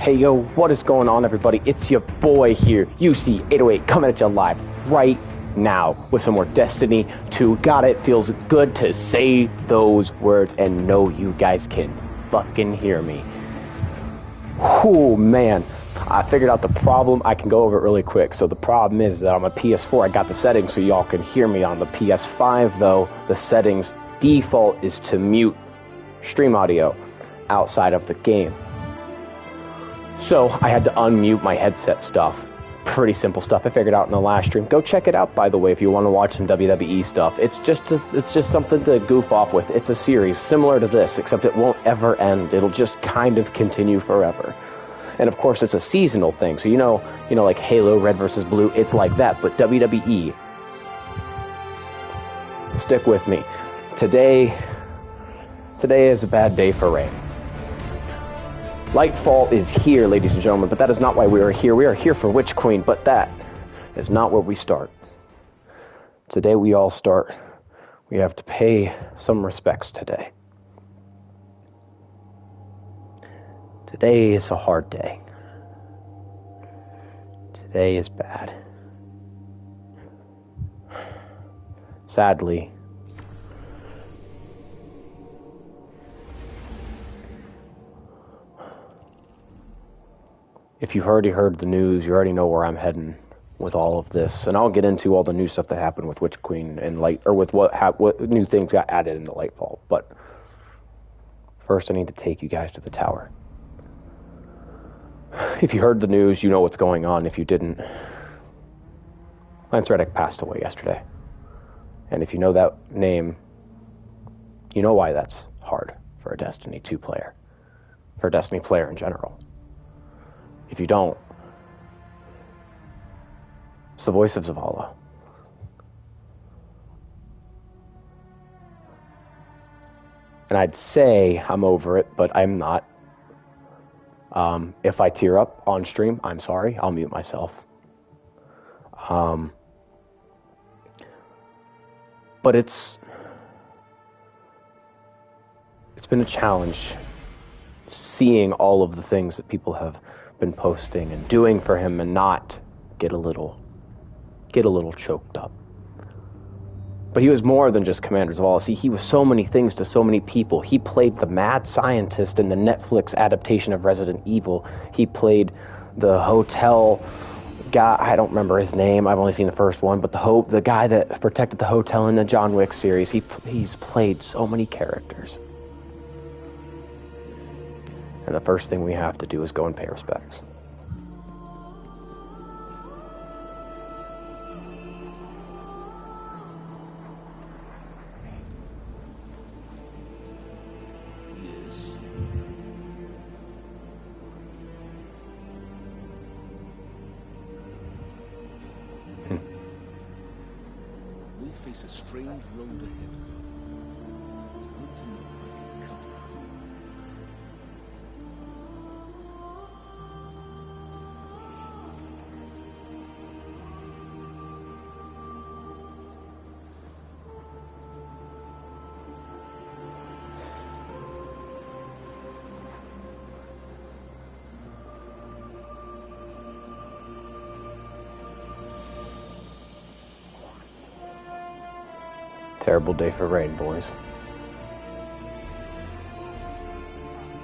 Hey yo, what is going on everybody? It's your boy here, UC808, coming at you live right now with some more Destiny 2. God, it feels good to say those words and know you guys can fucking hear me. Whew, man. I figured out the problem. I can go over it really quick. So the problem is that on my PS4, I got the settings so y'all can hear me. On the PS5, though, the settings default is to mute stream audio outside of the game. So I had to unmute my headset stuff. Pretty simple stuff I figured out in the last stream. Go check it out, by the way, if you want to watch some WWE stuff. It's just something to goof off with. It's a series similar to this, except it won't ever end. It'll just kind of continue forever. And of course, it's a seasonal thing. So you know, like Halo, Red versus Blue, it's like that. But WWE, stick with me. Today is a bad day for rain. Lightfall is here, ladies and gentlemen, but that is not why we are here. We are here for Witchqueen, but that is not where we start. Today we all start. We have to pay some respects today. Today is a hard day. Today is bad. Sadly, if you've already heard the news, you already know where I'm heading with all of this. And I'll get into all the new stuff that happened with Witchqueen and with what new things got added into Lightfall. But first I need to take you guys to the tower. If you heard the news, you know what's going on. If you didn't, Lance Reddick passed away yesterday. And if you know that name, you know why that's hard for a Destiny 2 player. For a Destiny player in general. If you don't, it's the voice of Zavala. And I'd say I'm over it, but I'm not. If I tear up on stream, I'm sorry. I'll mute myself. But it's been a challenge seeing all of the things that people have been posting and doing for him and not get a little choked up. But he was more than just Commander Zavala. See, he was so many things to so many people. He played the mad scientist in the Netflix adaptation of Resident Evil. He played the hotel guy, I don't remember his name, I've only seen the first one, but the guy that protected the hotel in the John Wick series. He's played so many characters. And the first thing we have to do is go and pay respects. We'll face a strange road ahead. It's good to know where to come. Terrible day for rain, boys.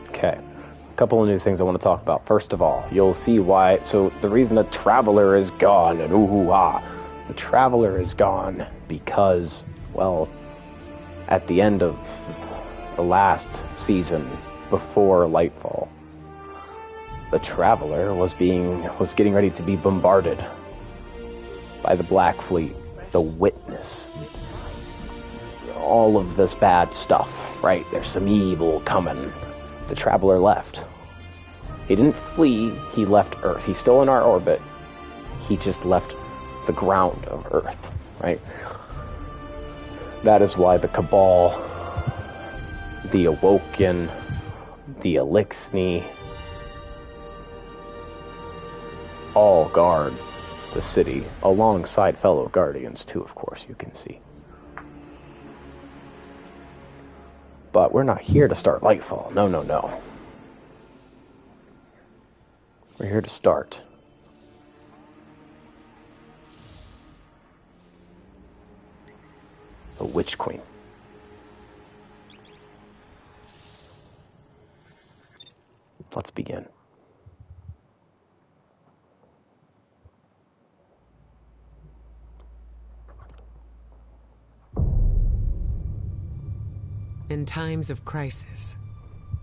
Okay, a couple of new things I want to talk about. First of all, you'll see why. So the reason the Traveler is gone, and the Traveler is gone because, well, at the end of the last season before Lightfall, the Traveler was getting ready to be bombarded by the Black Fleet, the Witness, all of this bad stuff, right? There's some evil coming. The Traveler left. He didn't flee, he left Earth. He's still in our orbit. He just left the ground of Earth, right? That is why the Cabal, the Awoken, the Elixni, all guard the city, alongside fellow Guardians too, of course, you can see. But we're not here to start Lightfall. No, no, no. We're here to start. The Witch Queen. Let's begin. In times of crisis,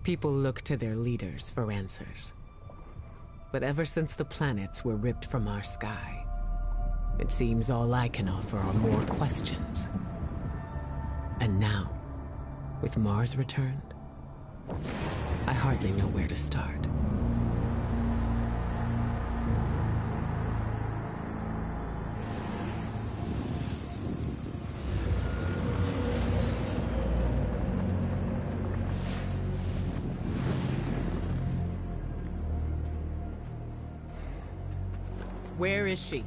people look to their leaders for answers. But ever since the planets were ripped from our sky, it seems all I can offer are more questions. And now, with Mars returned, I hardly know where to start. Where is she?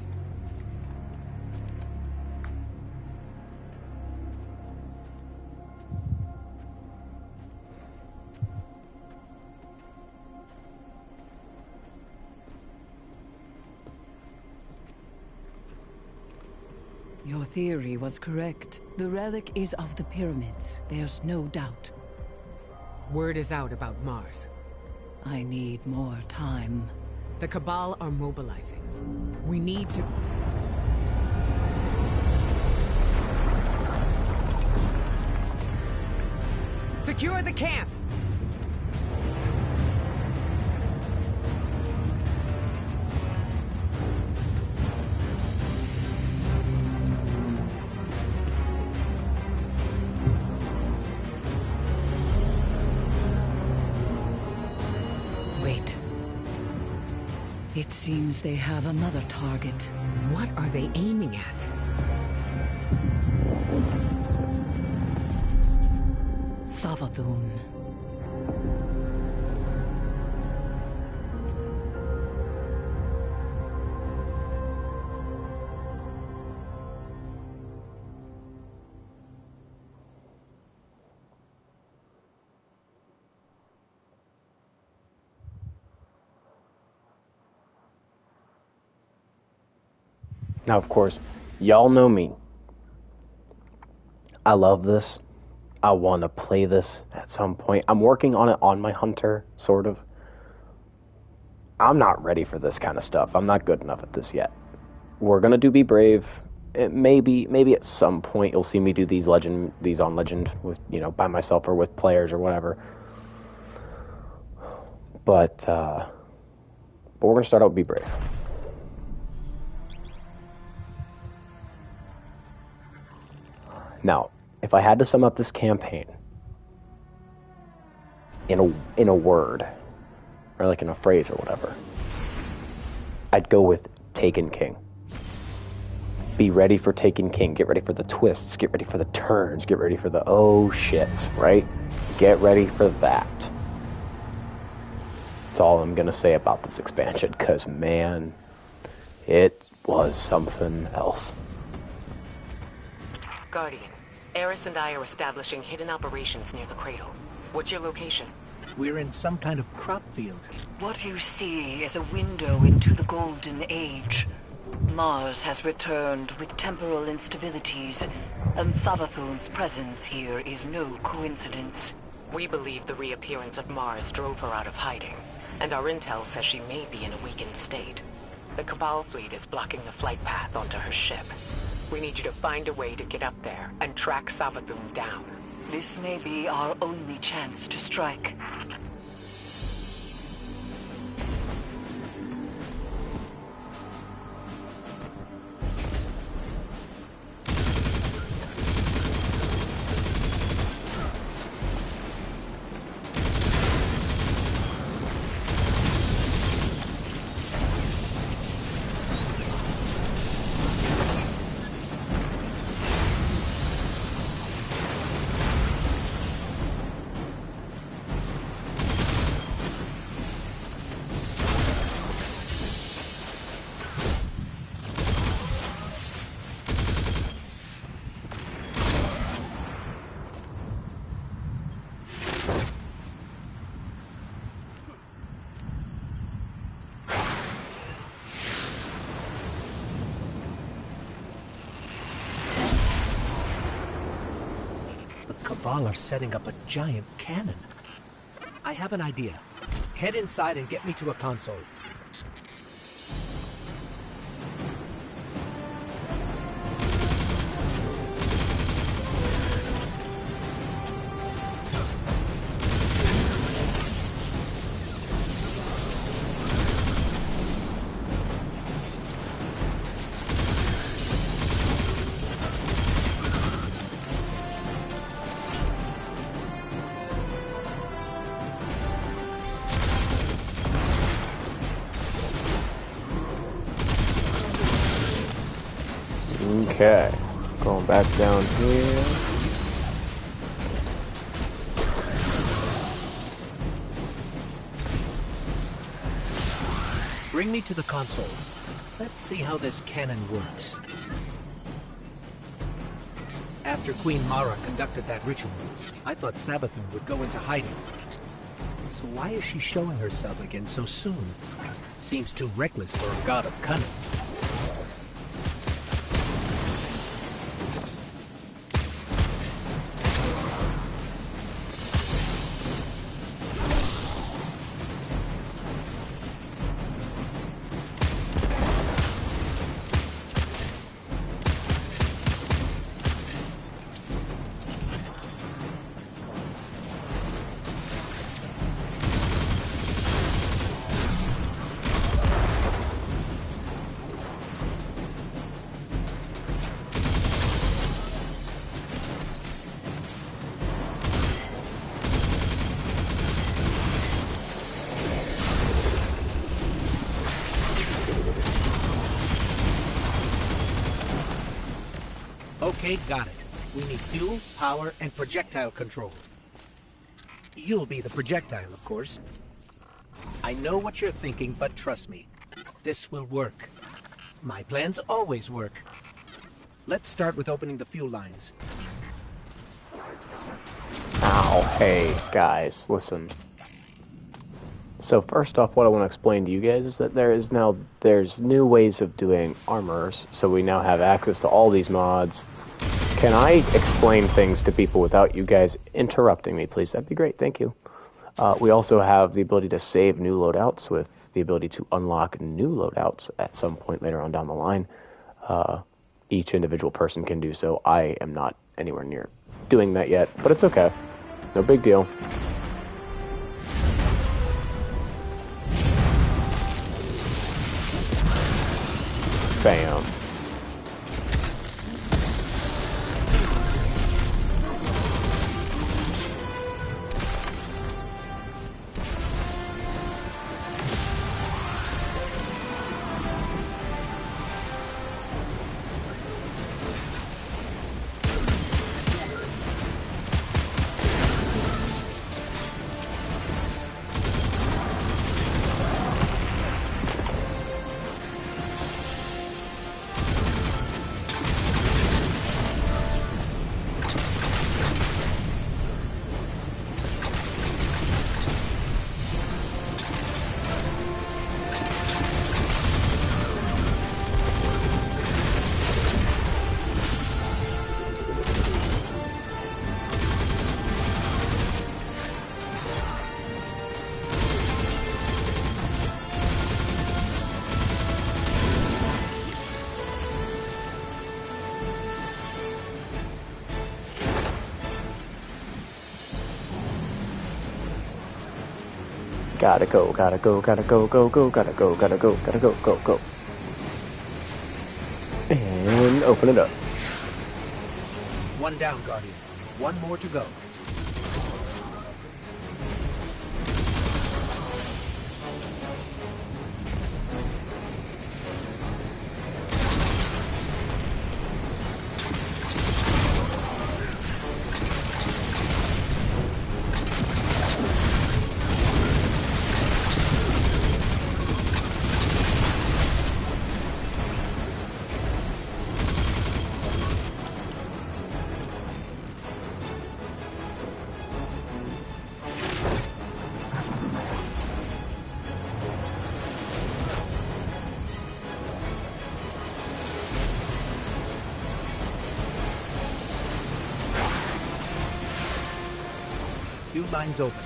Your theory was correct. The relic is of the pyramids. There's no doubt. Word is out about Mars. I need more time. The Cabal are mobilizing. We need to... Secure the camp! Wait. It seems they have another target. What are they aiming at? Savathun. Now, of course, y'all know me. I love this. I want to play this at some point. I'm working on it on my Hunter, sort of. I'm not ready for this kind of stuff. I'm not good enough at this yet. We're gonna do Be Brave. Maybe at some point you'll see me do these on Legend with, by myself or with players or whatever. But we're gonna start out with Be Brave. Now, if I had to sum up this campaign in a word, or like in a phrase or whatever, I'd go with Taken King. Be ready for Taken King. Get ready for the twists. Get ready for the turns. Get ready for the oh shit, right? Get ready for that. That's all I'm going to say about this expansion, because, man, it was something else. Guardian, Eris and I are establishing hidden operations near the cradle. What's your location? We're in some kind of crop field. What you see is a window into the Golden Age. Mars has returned with temporal instabilities, and Savathun's presence here is no coincidence. We believe the reappearance of Mars drove her out of hiding, and our intel says she may be in a weakened state. The Cabal fleet is blocking the flight path onto her ship. We need you to find a way to get up there and track Savathun down. This may be our only chance to strike. cabal are setting up a giant cannon. I have an idea. Head inside and get me to a console. Okay, going back down here. Bring me to the console. Let's see how this cannon works. After Queen Mara conducted that ritual, I thought Savathun would go into hiding. So why is she showing herself again so soon? Seems too reckless for a god of cunning. Okay, got it. We need fuel, power, and projectile control. You'll be the projectile, of course. I know what you're thinking, but trust me. This will work. My plans always work. Let's start with opening the fuel lines. Ow, hey, guys, listen. So first off, what I want to explain to you guys is that there's new ways of doing armors, so we now have access to all these mods. Can I explain things to people without you guys interrupting me, please? That'd be great, thank you. We also have the ability to save new loadouts with the ability to unlock new loadouts at some point later on down the line. Each individual person can do so. I am not anywhere near doing that yet, but it's okay. No big deal. Bam. Gotta go, gotta go, gotta go, go, go, gotta go, gotta go, gotta go, go, go. And open it up. One down, Guardian. One more to go. Fuel lines open.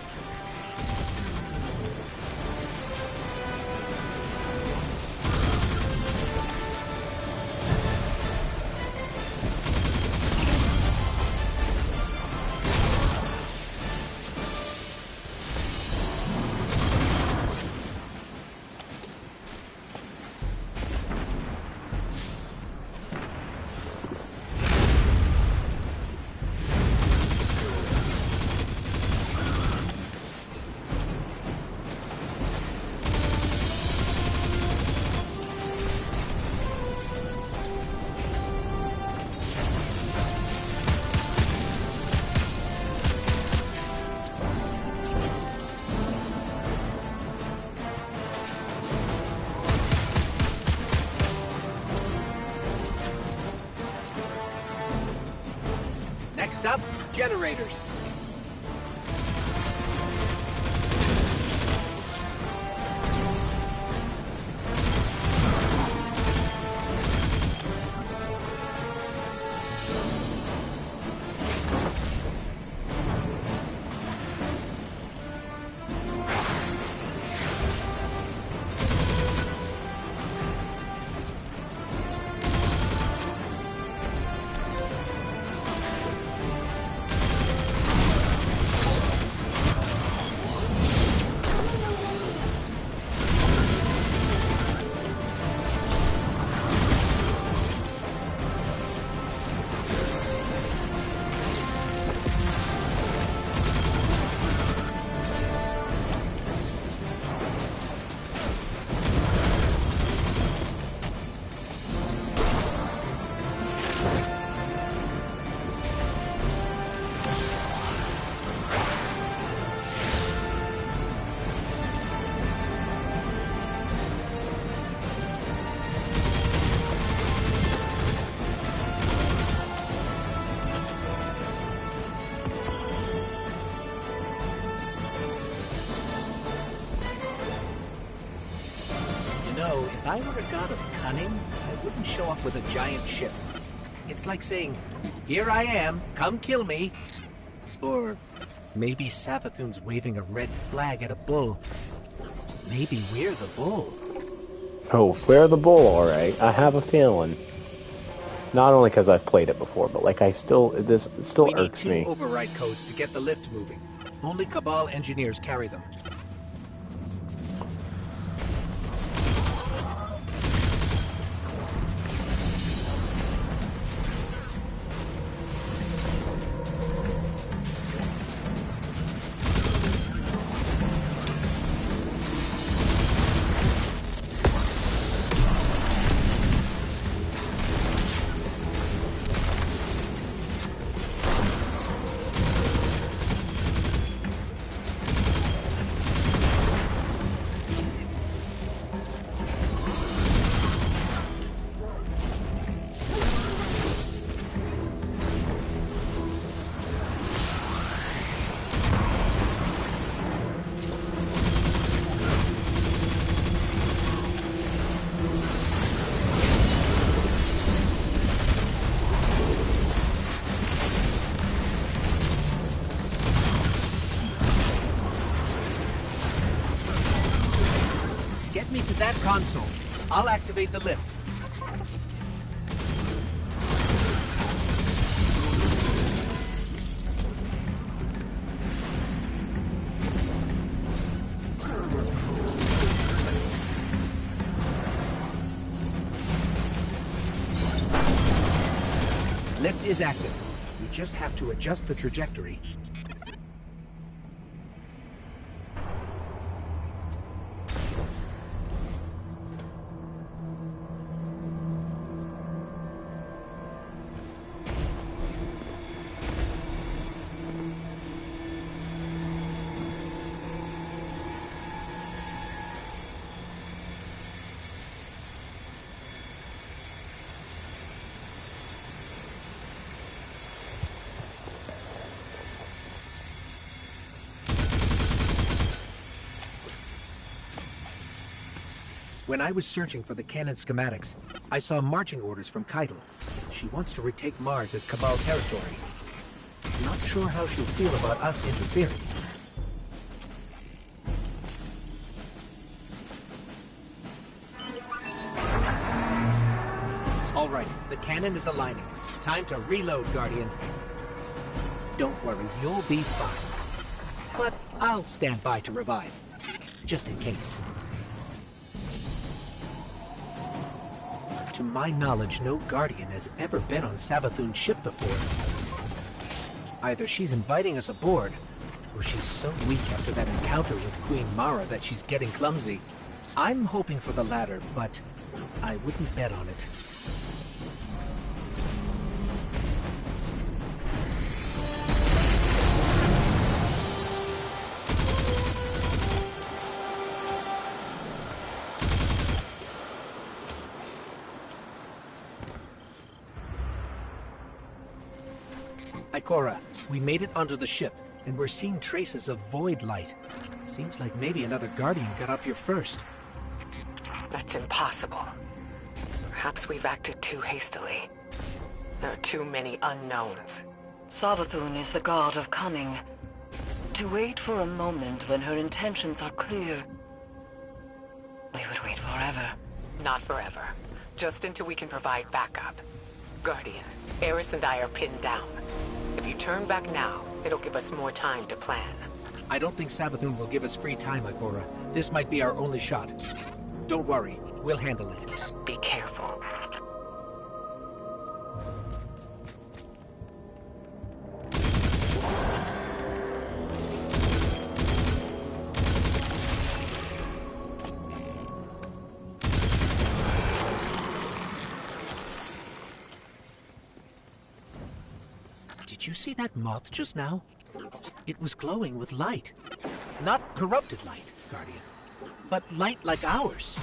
Next up, generators. If I were a god of cunning, I wouldn't show up with a giant ship. It's like saying, here I am, come kill me. Or maybe Savathun's waving a red flag at a bull. Maybe we're the bull. Oh, we're the bull, alright. I have a feeling. Not only because I've played it before, but like this still irks me. We need 2 override codes to get the lift moving. Only Cabal engineers carry them. Get me to that console. I'll activate the lift. Lift is active. We just have to adjust the trajectory. When I was searching for the cannon schematics, I saw marching orders from Keitel. She wants to retake Mars as Cabal territory. Not sure how she'll feel about us interfering. All right, the cannon is aligning. Time to reload, Guardian. Don't worry, you'll be fine. But I'll stand by to revive, just in case. To my knowledge, no Guardian has ever been on Savathun's ship before. Either she's inviting us aboard, or she's so weak after that encounter with Queen Mara that she's getting clumsy. I'm hoping for the latter, but I wouldn't bet on it. Ikora, we made it onto the ship, and we're seeing traces of void light. Seems like maybe another Guardian got up here first. That's impossible. Perhaps we've acted too hastily. There are too many unknowns. Savathun is the god of cunning. To wait for a moment when her intentions are clear, we would wait forever. Not forever. Just until we can provide backup. Guardian, Eris and I are pinned down. If you turn back now, it'll give us more time to plan. I don't think Savathun will give us free time, Ikora. This might be our only shot. Don't worry, we'll handle it. Be careful. Did you see that moth just now? It was glowing with light. Not corrupted light, Guardian, but light like ours.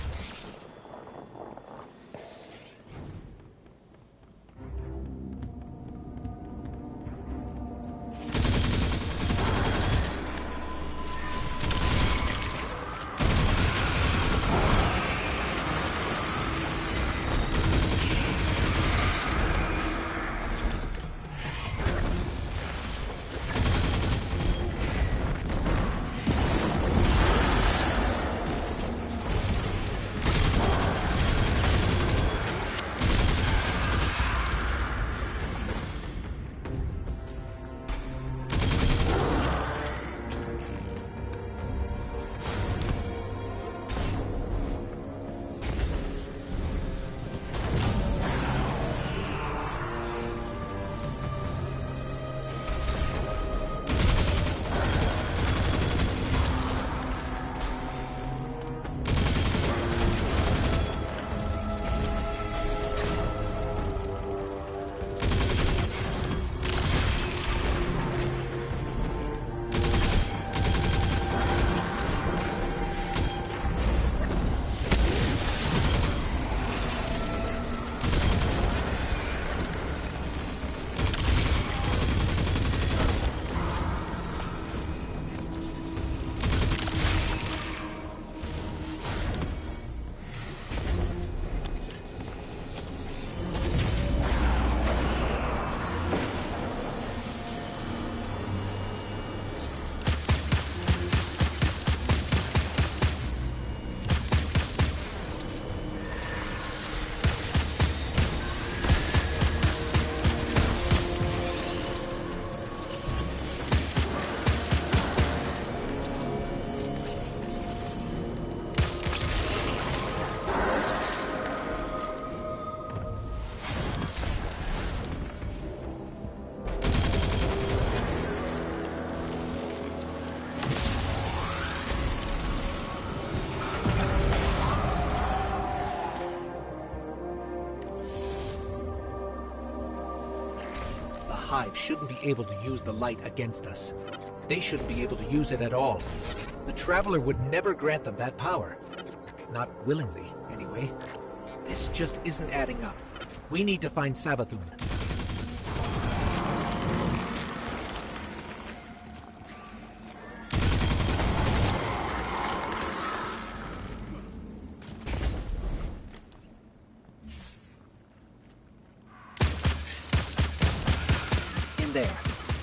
Hive shouldn't be able to use the light against us. They shouldn't be able to use it at all. The Traveler would never grant them that power. Not willingly, anyway. This just isn't adding up. We need to find Savathun. There.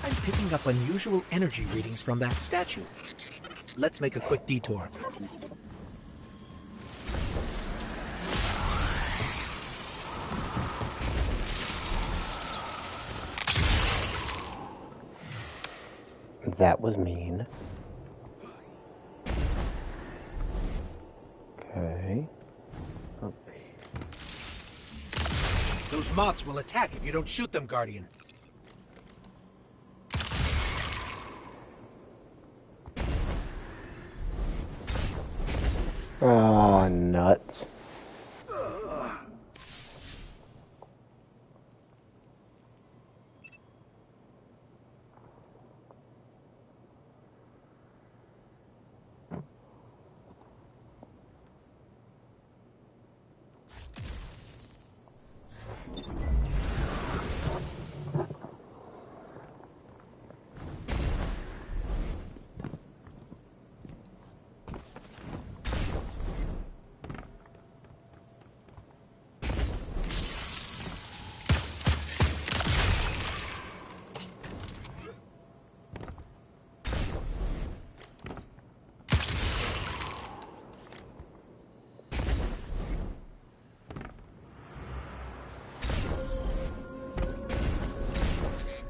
I'm picking up unusual energy readings from that statue. Let's make a quick detour. That was mean. Okay. Those moths will attack if you don't shoot them, Guardian. Oh, nuts.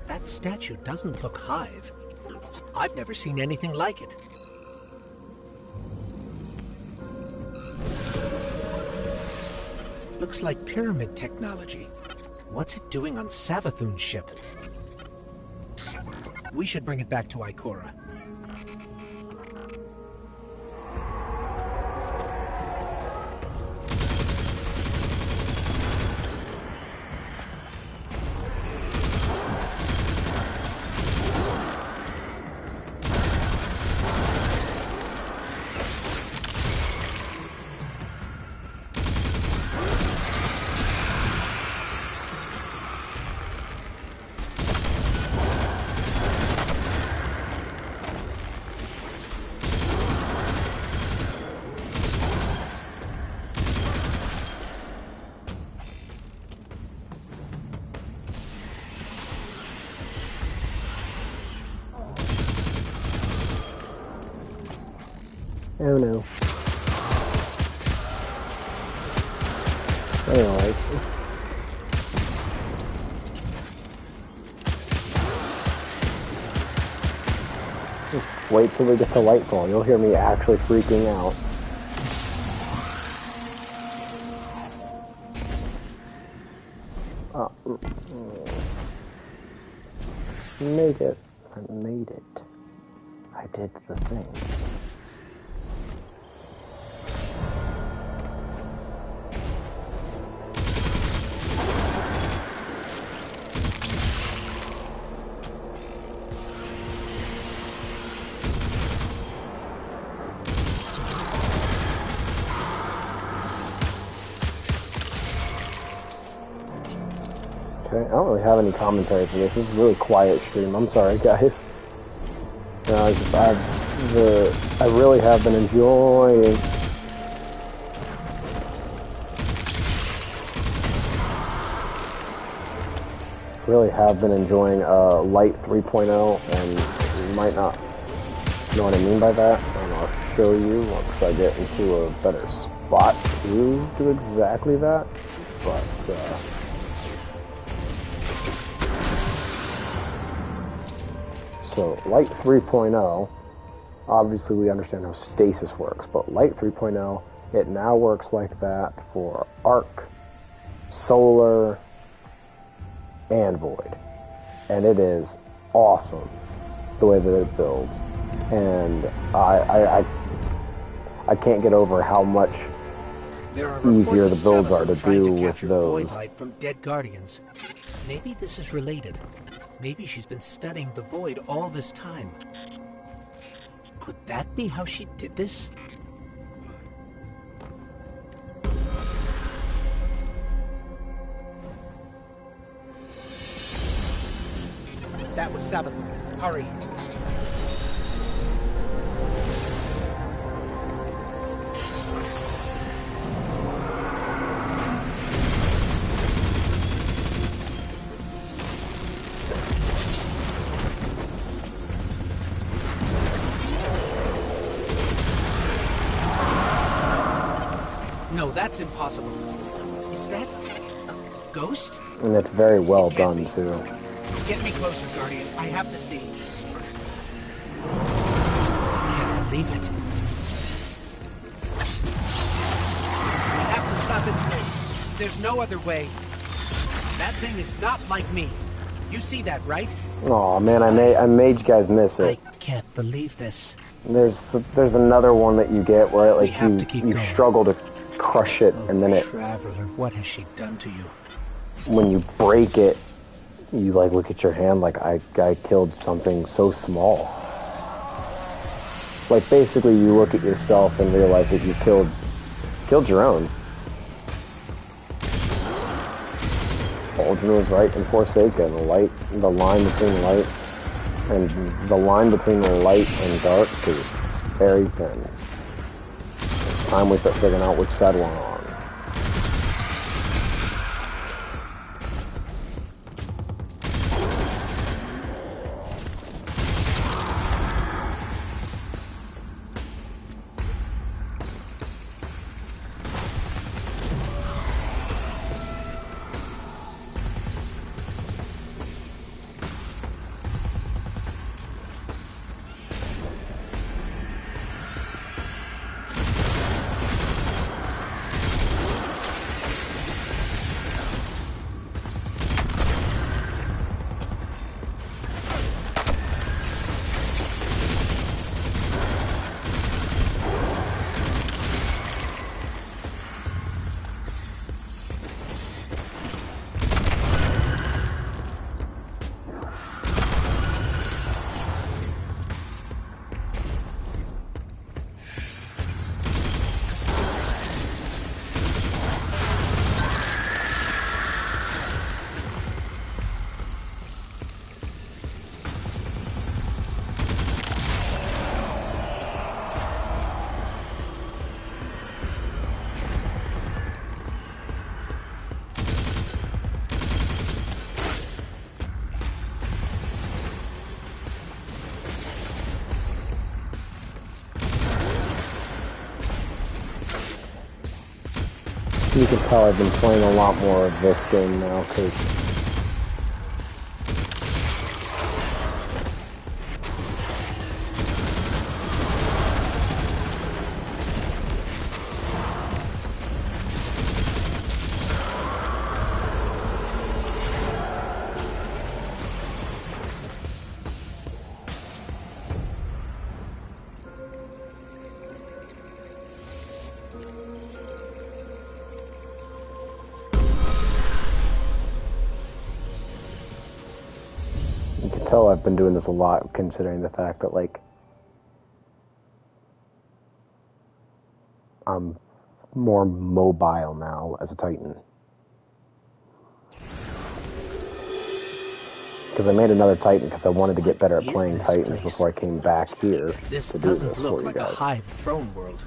That statue doesn't look Hive. I've never seen anything like it. Looks like pyramid technology. What's it doing on Savathun's ship? We should bring it back to Ikora. Oh no. Anyways. Just wait till we get to Lightfall. You'll hear me actually freaking out. Made it. I made it. I did the thing. Okay, I don't really have any commentary for this. This is a really quiet stream. I'm sorry, guys. I really have been enjoying. Really have been enjoying Light 3.0, and you might not know what I mean by that. And I'll show you once I get into a better spot to do exactly that. But so Light 3.0, obviously we understand how stasis works, but Light 3.0, it now works like that for Arc, Solar, and Void. And it is awesome the way that it builds. And I can't get over how much easier the builds are to do with those. Void light from dead Guardians. Maybe this is related. Maybe she's been studying the Void all this time. Could that be how she did this? That was Savathun. Hurry. No, that's impossible. Is that a ghost? And it's very well done, too. Get me closer, Guardian. I have to see. believe it. We have to stop its race. There's no other way. That thing is not like me. You see that, right? Oh man, I made you guys miss it. I can't believe this. There's another one that you get where We like have to keep you going. struggle to crush it, and then Traveler, what has she done to you? when you break it, you like look at your hand like I killed something so small. Like basically, you look at yourself and realize that you killed your own. Aldrin was right in Forsaken. The line between light and dark is very thin. It's time we start figuring out which side we're on. You can tell I've been playing a lot more of this game now, because I've been doing this a lot, considering the fact that, like, I'm more mobile now as a Titan. Because I made another Titan because I wanted to get better at playing Titans before I came back here to do this for you guys. This doesn't look like a Hive throne world.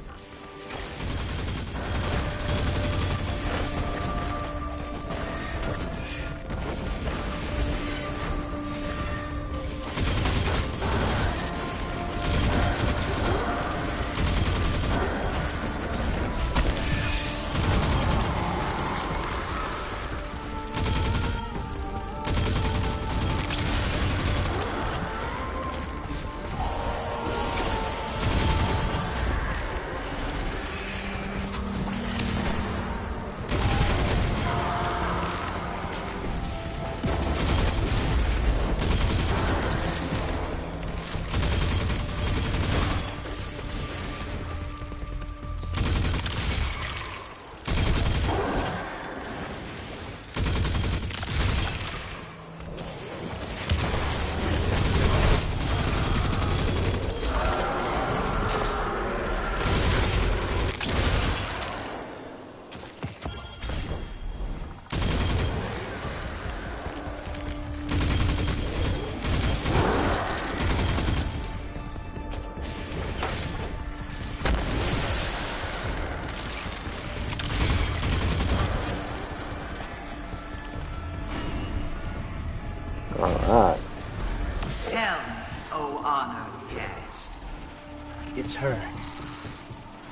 Alright. Tell me, O honored guest. It's her.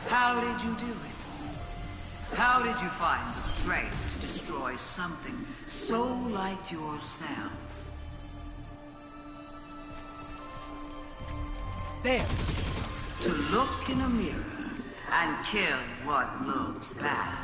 How did you do it? How did you find the strength to destroy something so like yourself? There! to look in a mirror and kill what looks bad.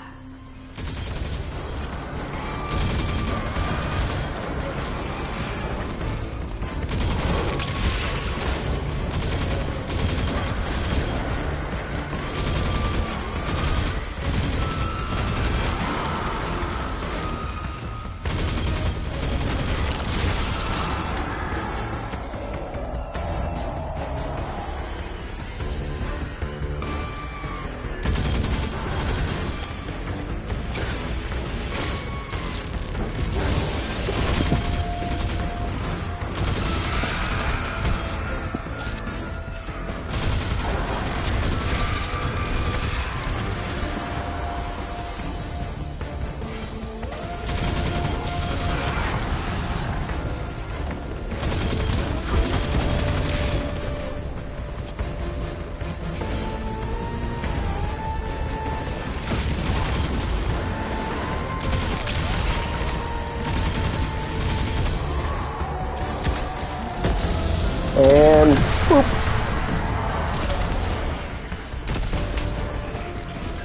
And boop.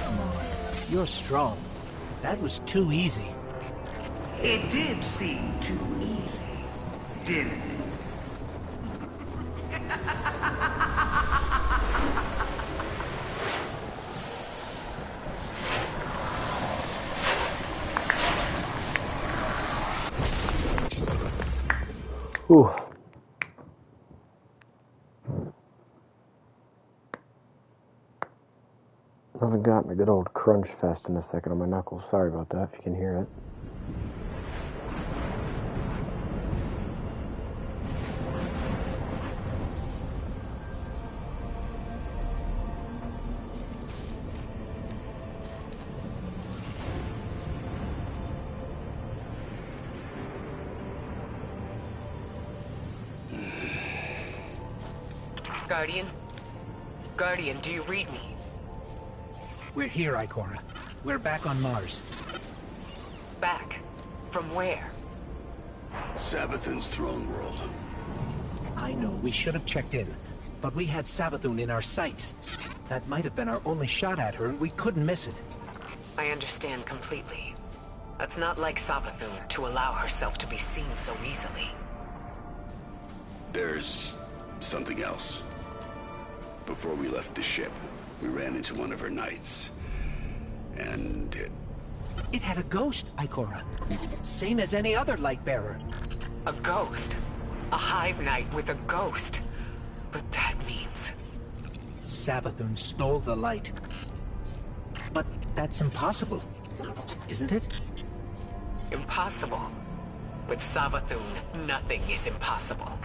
Come on, you're strong. That was too easy. It did seem too easy, didn't it? Ooh. I haven't gotten a good old crunch fest in a second on my knuckles. Sorry about that, if you can hear it. Guardian? Guardian, do you read me? We're here, Ikora. We're back on Mars. Back? From where? Savathun's throne world. I know, we should have checked in. But we had Savathun in our sights. That might have been our only shot at her, and we couldn't miss it. I understand completely. That's not like Savathun to allow herself to be seen so easily. There's something else. Before we left the ship, we ran into one of her knights. And It had a ghost, Ikora. Same as any other light bearer. A ghost? A hive knight with a ghost? But that means... Savathun stole the light. But that's impossible, isn't it? Impossible. With Savathun, nothing is impossible.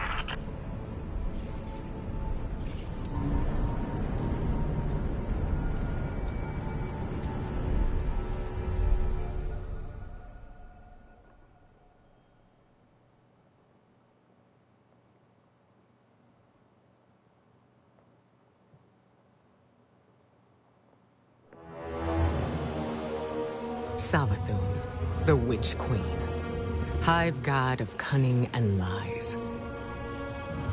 Savathun, the Witch Queen. Hive god of cunning and lies.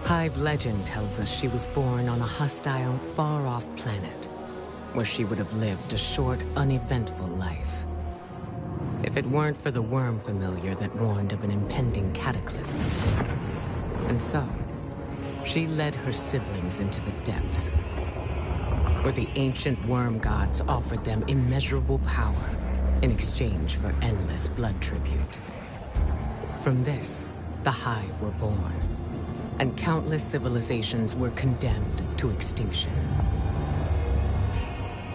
Hive legend tells us she was born on a hostile, far-off planet, where she would have lived a short, uneventful life. If it weren't for the worm familiar that warned of an impending cataclysm. And so, she led her siblings into the depths, where the ancient worm gods offered them immeasurable power in exchange for endless blood tribute. From this, the Hive were born, and countless civilizations were condemned to extinction.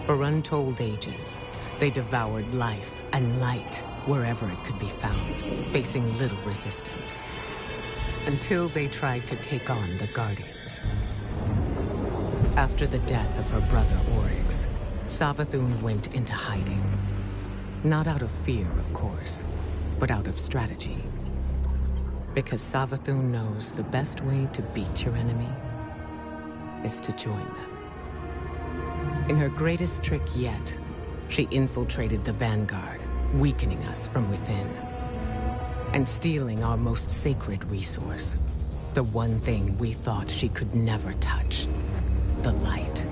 For untold ages, they devoured life and light wherever it could be found, facing little resistance. Until they tried to take on the Guardians. After the death of her brother Oryx, Savathun went into hiding. Not out of fear, of course, but out of strategy. Because Savathun knows the best way to beat your enemy is to join them. In her greatest trick yet, she infiltrated the Vanguard, weakening us from within. And stealing our most sacred resource. The one thing we thought she could never touch. The light.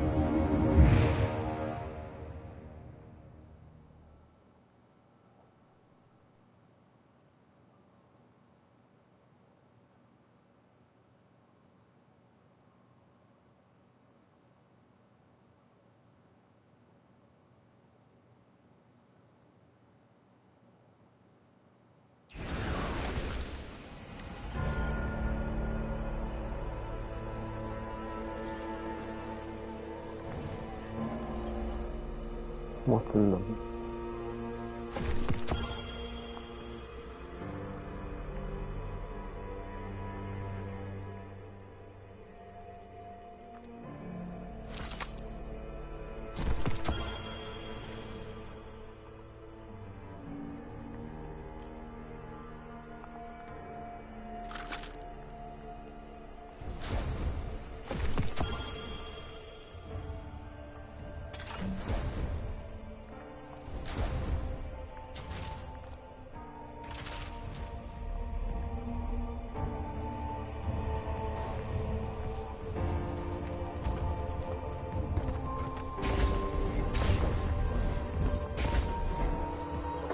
What's in them?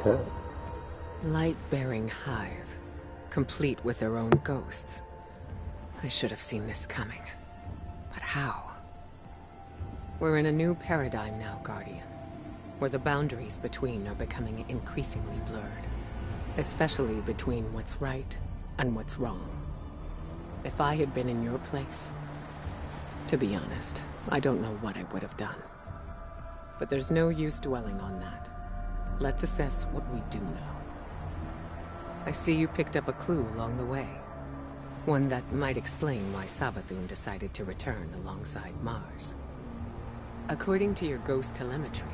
Okay. Light-bearing hive, complete with their own ghosts. I should have seen this coming. But how? We're in a new paradigm now, Guardian, where the boundaries between are becoming increasingly blurred, especially between what's right and what's wrong. If I had been in your place, to be honest, I don't know what I would have done. But there's no use dwelling on that. Let's assess what we do know. I see you picked up a clue along the way. One that might explain why Savathun decided to return alongside Mars. According to your ghost telemetry,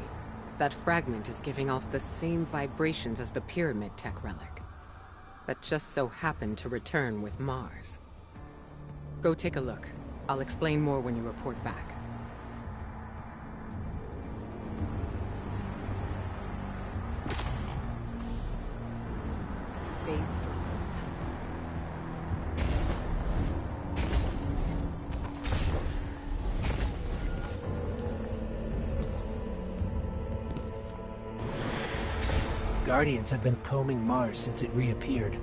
that fragment is giving off the same vibrations as the Pyramid Tech relic. That just so happened to return with Mars. Go take a look. I'll explain more when you report back. Stay strong. Guardians have been combing Mars since it reappeared.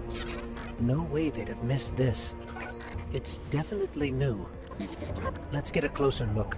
No way they'd have missed this. It's definitely new. Let's get a closer look.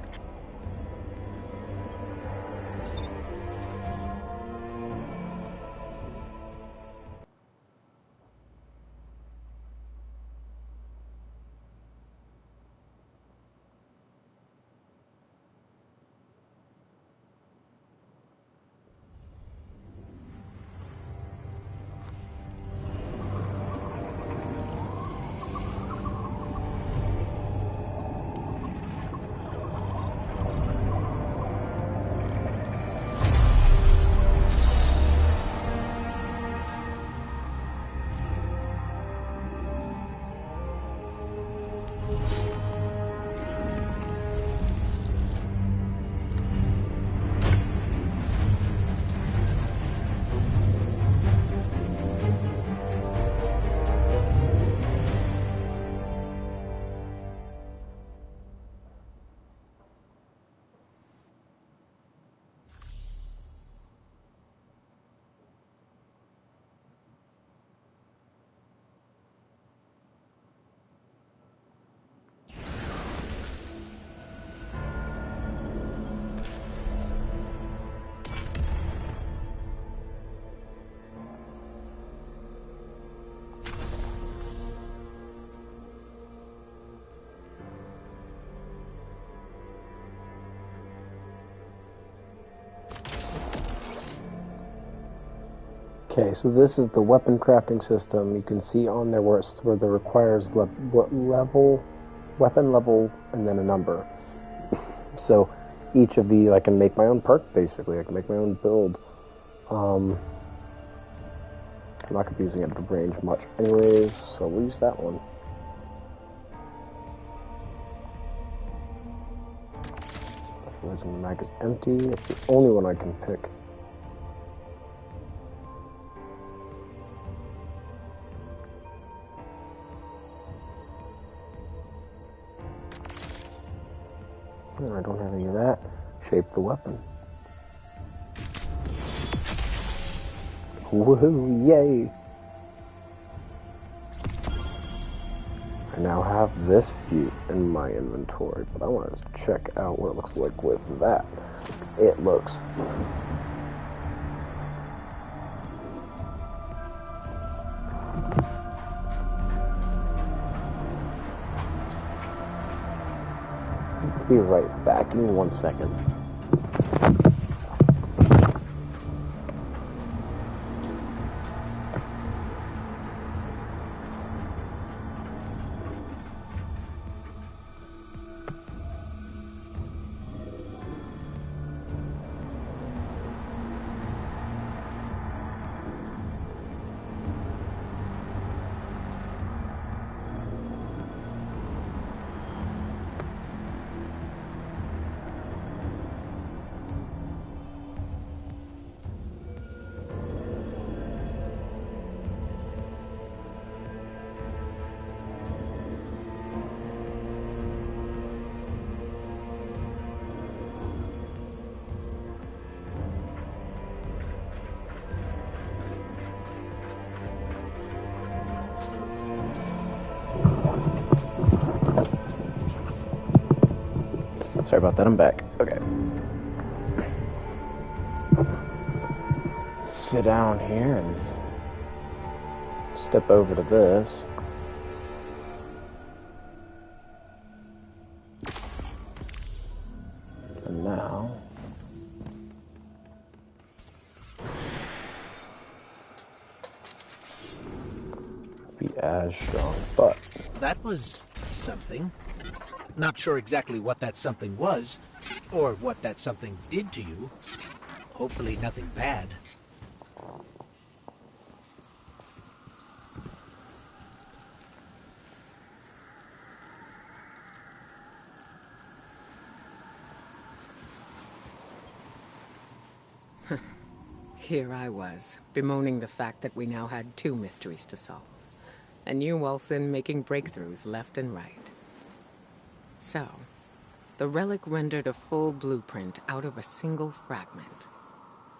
Okay, so this is the weapon crafting system. You can see on there where there requires what level, weapon level, and then a number. So each of the, I can make my own perk basically. I can make my own build. I'm not going to be using it at the range much, anyways. So we'll use that one. For reason the mag is empty. It's the only one I can pick. I don't have any of that. Shape the weapon. Woohoo! Yay! I now have this view in my inventory, but I want to check out what it looks like with that. It looks be right back. Give me 1 second. about that. I'm back. Okay. Sit down here and step over to this. And now... be as strong, but... That was something. Not sure exactly what that something was, or what that something did to you. Hopefully nothing bad. Here I was, bemoaning the fact that we now had 2 mysteries to solve. And you, Wilson, making breakthroughs left and right. So, the relic rendered a full blueprint out of a single fragment.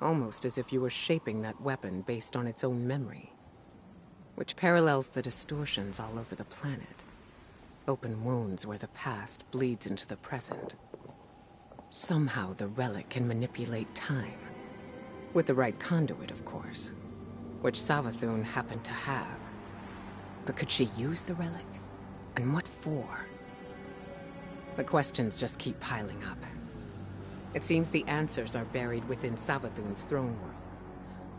Almost as if you were shaping that weapon based on its own memory. Which parallels the distortions all over the planet. Open wounds where the past bleeds into the present. Somehow the relic can manipulate time. With the right conduit, of course. Which Savathun happened to have. But could she use the relic? And what for? The questions just keep piling up. It seems the answers are buried within Savathun's throne world.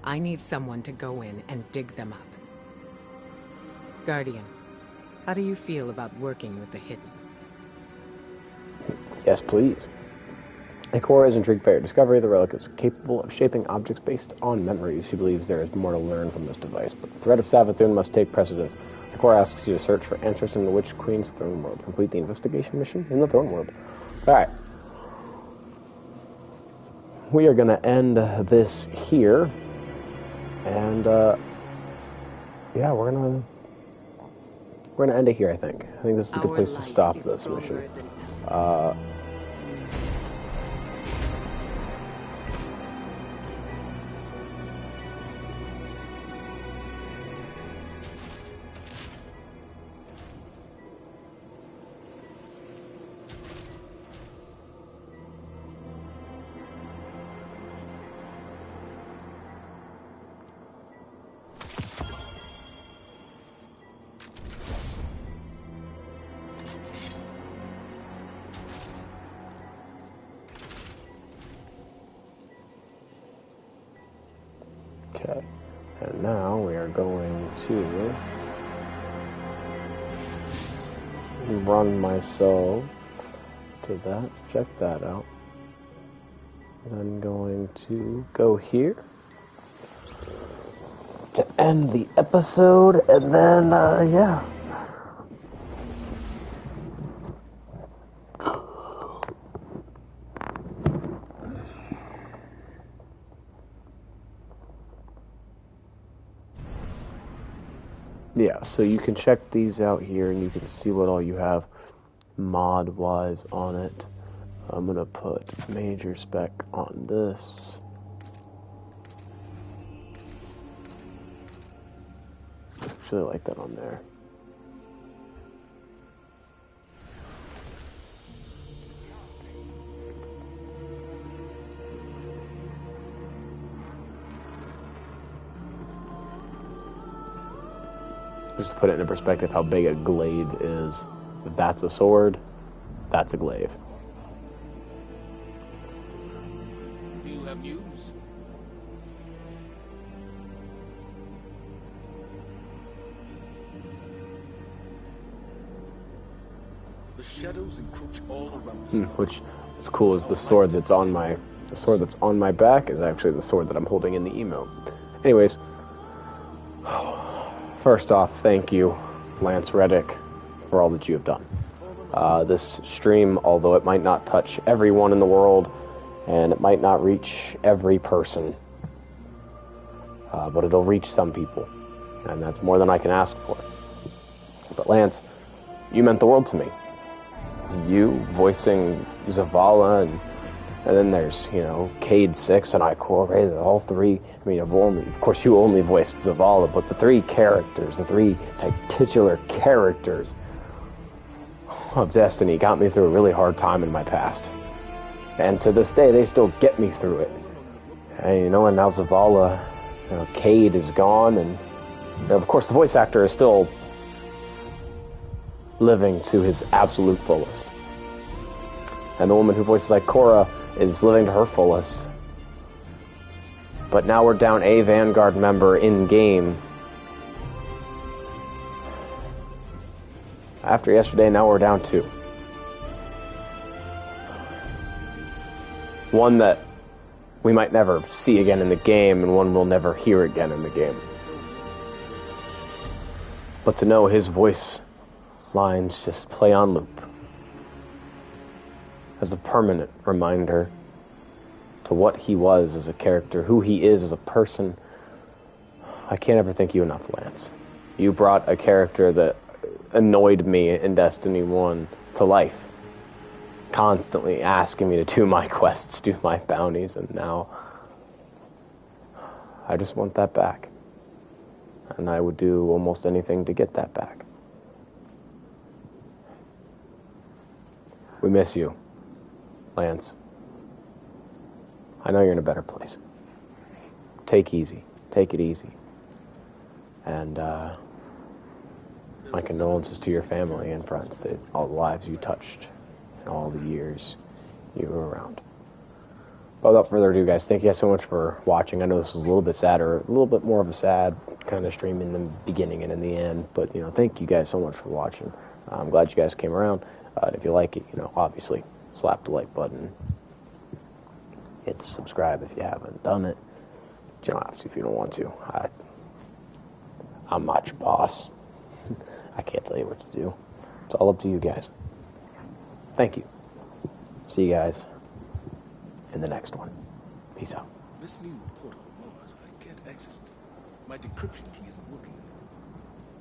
I need someone to go in and dig them up. Guardian, how do you feel about working with the hidden? Yes, please. Ikora is intrigued by your discovery. The relic is capable of shaping objects based on memories. She believes there is more to learn from this device, but the threat of Savathun must take precedence. Ikora asks you to search for answers in the Witch Queen's throne world. Complete the investigation mission in the throne world. Alright. We are going to end this here. And, yeah, we're going to end it here, I think. I think this is a good place to stop this mission. Okay, and now we are going to run myself to that, check that out. Then going to go here to end the episode, and then, yeah. Yeah, so you can check these out here, and you can see what all you have mod-wise on it. I'm going to put major spec on this. I actually like that on there. Just to put it into perspective how big a glaive is. If that's a sword, that's a glaive. Do you have news? The shadows encroach all around us. Which is cool is the sword that's on my back is actually the sword that I'm holding in the email. Anyways, first off, thank you, Lance Reddick, for all that you have done. This stream, although it might not touch everyone in the world, and it might not reach every person, but it'll reach some people, and that's more than I can ask for. But Lance, you meant the world to me. You voicing Zavala, and then there's, Cade 6 and Ikora, all three. I mean, of course you only voiced Zavala, but the three titular characters of Destiny got me through a really hard time in my past. And to this day, they still get me through it. And, and now Zavala, Cade is gone, and of course the voice actor is still living to his absolute fullest. And the woman who voices Ikora is living to her fullest. But now we're down a Vanguard member in-game. After yesterday, now we're down 2. One that we might never see again in the game, and one we'll never hear again in the game. But to know his voice lines just play on loop as a permanent reminder to what he was as a character, who he is as a person, I can't ever thank you enough, Lance. You brought a character that annoyed me in Destiny 1 to life, constantly asking me to do my quests, do my bounties, and now I just want that back. And I would do almost anything to get that back. We miss you, Lance. I know you're in a better place. Take it easy. And my condolences to your family and friends, that all the lives you touched and all the years you were around. But without further ado, guys, thank you guys so much for watching. I know this was a little bit sadder, a little bit more of a sad kind of stream in the beginning and in the end, but thank you guys so much for watching. I'm glad you guys came around. If you like it, obviously slap the like button, hit the subscribe if you haven't done it. You don't have to if you don't want to. I'm not your boss. I can't tell you what to do. It's all up to you guys. Thank you. See you guys in the next one. Peace out. This new report on Mars, I can't access it. My decryption key isn't working.